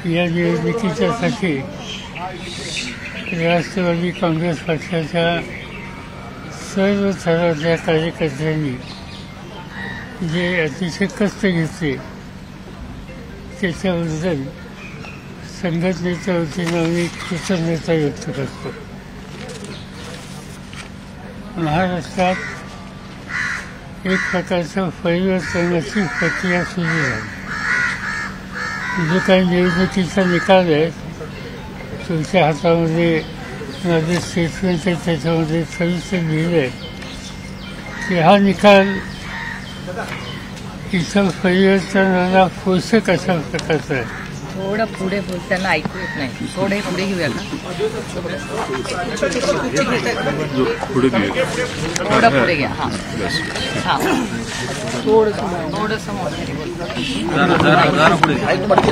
या निवडणुकीच्यासाठी राष्ट्रवादी काँग्रेस पक्षाच्या सर्व थरातल्या कार्यकर्त्यांनी जे अतिशय कष्ट घेतले त्याच्याबद्दल संघटनेच्या वतीनं आम्ही कृतज्ञता व्यक्त करतो. महाराष्ट्रात एक प्रकारचं परिवर्तनाची प्रक्रिया सुरू झाली. जो काही निवडणुकीचा निकाल आहे तुमच्या हातामध्ये माझे स्टेटमेंट आहे, त्याच्यामध्ये सविस्तर लिहिलं आहे की हा निकाल इथं परिवर्तनाला पोषक अशा प्रकारचा आहे. थोडं पुढे बोल, त्यांना ऐकू येत नाही. थोडे पुढे घेऊया का? पुढे घेऊया, थोडं पुढे घ्या. हां हां थोडंसं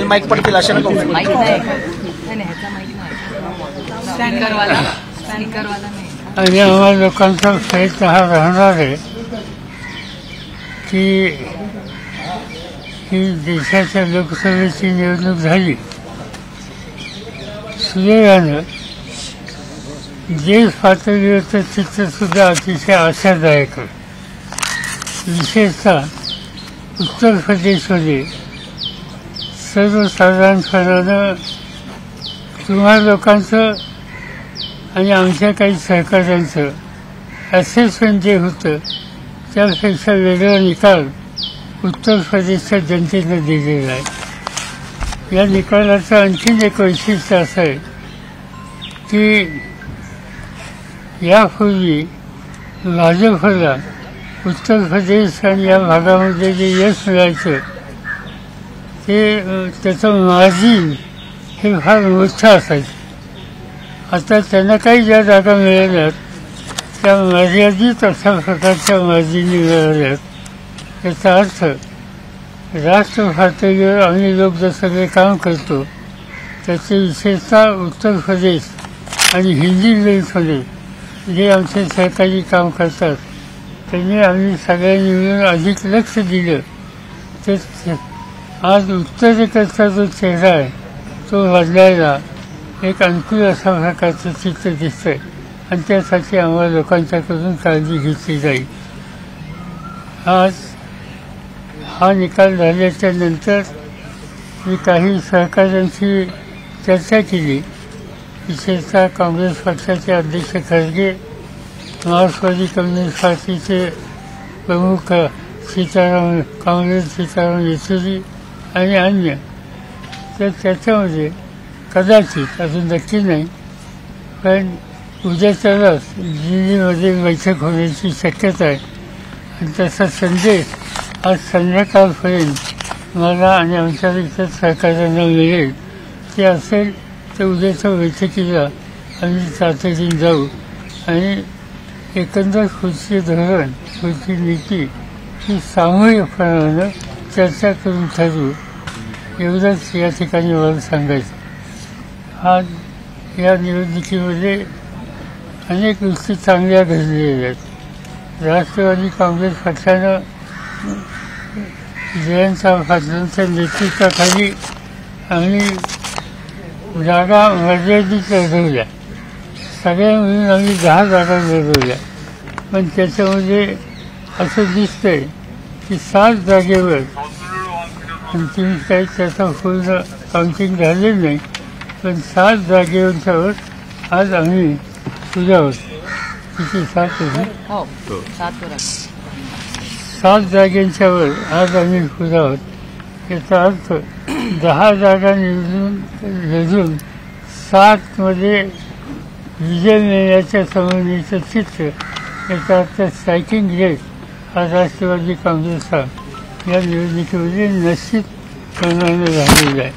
माईक पडतील अशा माईक नाही नाही ह्याचा माईक नाही, स्पीकरवाला नाही. आणि आम्हाला लोकांचा प्रयत्न हा राहणार आहे की ही देशाच्या लोकसभेची निवडणूक झाली सुदैवानं. देश पातळीवरचं चित्रसुद्धा अतिशय आशादायक आहे. विशेषतः उत्तर प्रदेशमध्ये सर्वसाधारणपणानं तुम्हा लोकांचं आणि आमच्या काही सहकाऱ्यांचं असेसमेंट जे होतं त्यापेक्षा वेगळा निकाल उत्तर प्रदेशच्या जनतेनं दिलेला आहे. या निकालाचं आणखीन एक वैशिष्ट्य असं आहे की यापूर्वी भाजपला उत्तर प्रदेश आणि या भागामध्ये जे यश मिळायचं ते त्याचं मार्जिन हे फार मोठं असायचं. आता त्यांना काही ज्या जागा मिळाल्यात त्या मर्यादित अशा प्रकारच्या मार्जिनी मिळाल्यात. याचा अर्थ राष्ट्र पातळीवर आम्ही लोक जर सगळे काम करतो त्याचे विशेषतः उत्तर प्रदेश आणि हिंदी बेल्टमध्ये जे आमचे सहकारी काम करतात त्यांनी आम्ही सगळ्यांनी मिळून अधिक लक्ष दिलं तर आज उत्तरेकडचा जो चेहरा आहे तो बदलायला एक अनुकूल अशा प्रकारचं चित्र दिसतंय आणि त्यासाठी आम्हाला लोकांच्याकडून काळजी घेतली जाईल. आज हा निकाल झाल्याच्या नंतर मी काही सहकाऱ्यांशी चर्चा केली. विशेषतः काँग्रेस पक्षाचे अध्यक्ष खरगे, मार्क्सवादी कम्युनिस्ट पार्टीचे प्रमुख सीताराम येचुरी आणि अन्य. तर त्याच्यामध्ये कदाचित अजून नक्की नाही पण उद्याच्यालाच दिल्लीमध्ये बैठक होण्याची शक्यता आहे आणि त्याचा संदेश आज संध्याकाळपर्यंत मला आणि आमच्या इतर सहकार्यांना मिळेल. ते असेल तर उद्याच्या बैठकीला आम्ही तातडीने जाऊ आणि एकंदर पुढचे धोरण पुढची नीती ही सामूहिकपणानं चर्चा करून ठरवू एवढंच या ठिकाणी मला सांगायचं. आज या निवडणुकीमध्ये अनेक गोष्टी चांगल्या घडलेल्या आहेत. राष्ट्रवादी काँग्रेस पक्षानं जयंतराव पाटलांच्या नेतृत्वाखाली आम्ही जागा मर्यादित लढवल्या. सगळ्या मिळून आम्ही 10 जागा लढवल्या. पण त्याच्यामध्ये असं दिसतंय की 7 जागेवर अंतिम काही त्याचा पूर्ण काउंटिंग झालेलं नाही पण 7 जागेवरच्यावर आज आम्ही तुझ्या आहोत. किती 7 होती? 7 जागेंच्यावर आज आम्ही पुढे आहोत. याचा अर्थ 10 जागा लढून 7मध्ये विजय मिळण्याच्या संबंधीचं चित्र. याचा अर्थ स्ट्रायकिंग रेट हा राष्ट्रवादी काँग्रेसचा या निवडणुकीमध्ये निश्चितपणाने झालेला आहे.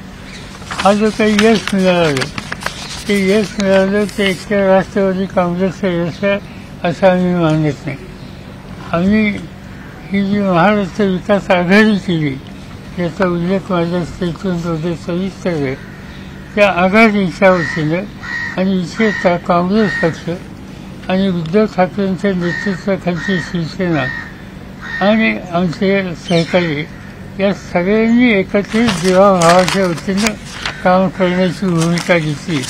हा जो काही यश मिळालं ते यश मिळालं ते एकट्या राष्ट्रवादी काँग्रेसचं यश आहे असं आम्ही मानत नाही. आम्ही ही जी महाराष्ट्र विकास आघाडी केली याचा उल्लेख माझ्या स्टेटमेंटमध्ये सविस्तर आहे. त्या आघाडीच्या वतीनं आणि विशेषतः काँग्रेस पक्ष आणि उद्धव ठाकरेंच्या नेतृत्वाखालची शिवसेना आणि आमचे सहकारी या सगळ्यांनी एकत्रित जीवाभावाच्या वतीनं काम करण्याची भूमिका घेतली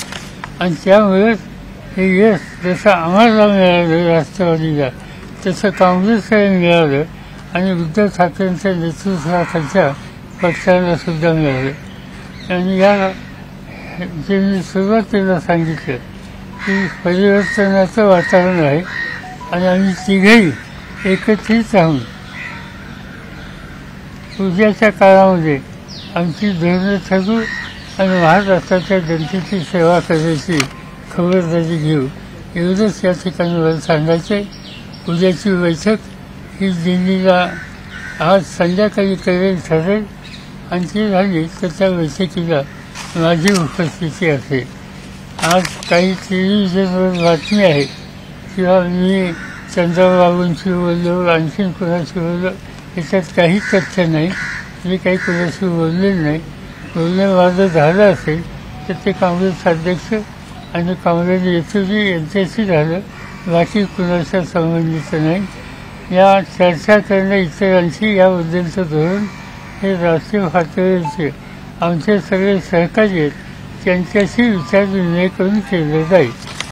आणि त्यामुळेच हे यश जसं आम्हाला मिळालं राष्ट्रवादीला तसं काँग्रेसलाही मिळालं आणि उद्धव ठाकरेंच्या नेतृत्वाखालच्या पक्षाला सुद्धा मिळालं. आणि या जे मी सुरुवातीला सांगितलं की परिवर्तनाचं वातावरण आहे आणि आम्ही तिघेही एकत्रित राहून उद्याच्या काळामध्ये आमची धोरणं ठरवू आणि महाराष्ट्राच्या जनतेची सेवा करायची खबरदारी घेऊ एवढंच या ठिकाणी मला सांगायचं आहे. उद्याची बैठक ही दिल्लीला आज संध्याकाळी करेल ठरेल आणि ती झाली तर त्या बैठकीला माझी उपस्थिती असेल. आज काही टेलिव्हिजनवर बातमी आहे किंवा मी चंद्रबाबूंशी बोललो आणखीन कोणाशी बोललो याच्यात काही तथ्य नाही. मी काही कोणाशी बोललेलं नाही. बोलणं माझं झालं असेल तर ते काँग्रेस अध्यक्ष आणि काँग्रेस नेतृत्व यांच्याशी झालं, बाकी कुणाच्या संबंधित नाही. या चर्चा करणं इतरांशी याबद्दलचं धोरण हे राष्ट्रीय पातळीवरचे आमचे सगळे सहकारी आहेत त्यांच्याशी विचारविनिमय करून केलं जाईल.